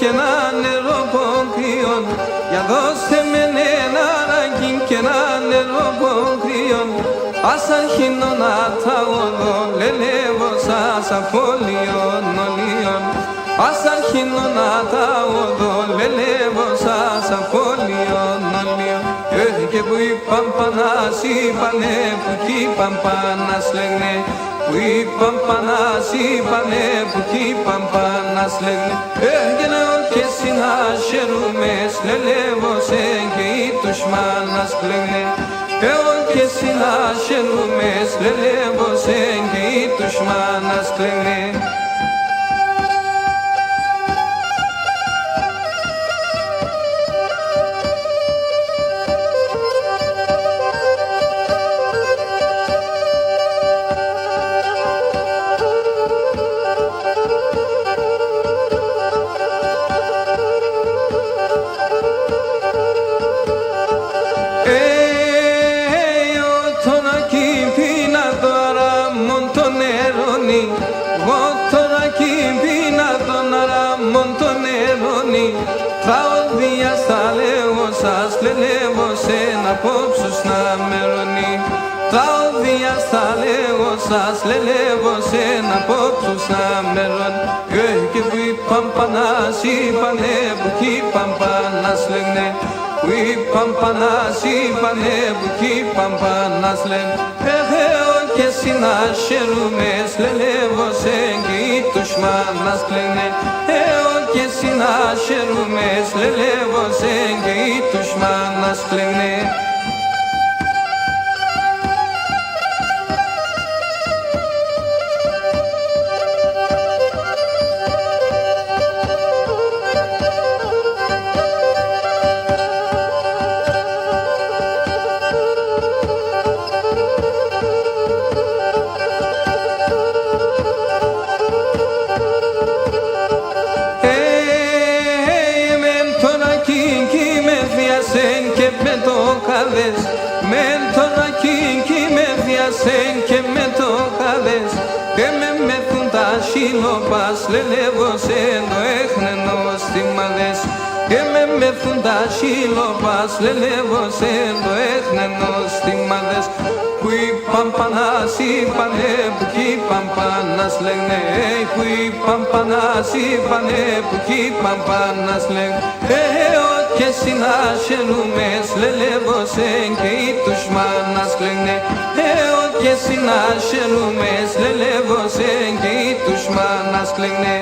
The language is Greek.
και ένα νερό κρύον, για δώστε με ένα και ένα νερό κρύον. Ας αρχίνω να τα οδώ, λελεύω σας απολύων ολίων. Ας αρχίνω να τα οδώ, λελεύω σας απολύων ολίων. Και που είπαν πανάς είπανε, που κι είπαν πανάς λέγνε, που είπαν πανάς είπανε, που κι είπαν πανάς λέγνε. Έγινε και συνάσχερούμες, λελεύω σε και οι τους μάνας κλαίγνε. Και συνάσχερούμες, λελεύω σε και οι τους μάνας κλαίγνε. Τραωδία στα λέγω σας, λελεύω σε να πόψους να μερώνει. Τραωδία στα λέγω σας, λελεύω σε να πόψους να μερώνει. Και που είπαν πανάς είπανε, που κι είπαν πανάς λέγνε. Που είπαν πανάς είπανε, που κι είπαν πανάς λέγνε. Και συνάσχερούμες, λελεύω σε και οι τους μάνας κλαίγνε. Και συνάσχερούμες, λελεύω σε και οι τους μάνας κλαίγνε. Και με το καδές, με τον ακίνκι με βιασέν και με το καδές. Και με μεθούν τα σιλοπάς, λελεύω σε το έχνενο στιμαδές. Και με μεθούν τα σιλοπάς, λελεύω σε το έχνενο στιμαδές. Που είπαν πανάς είπανε, που κι είπαν πανάς λέγνε. Που είπαν πανάς είπανε, που κι είπαν πανάς λέγνε. Και συνάσχερούμες, λελεύω σε και οι τους μάνας κλαίγνε. Και συνάσχερούμες, λελεύω σε και οι τους μάνας κλαίγνε.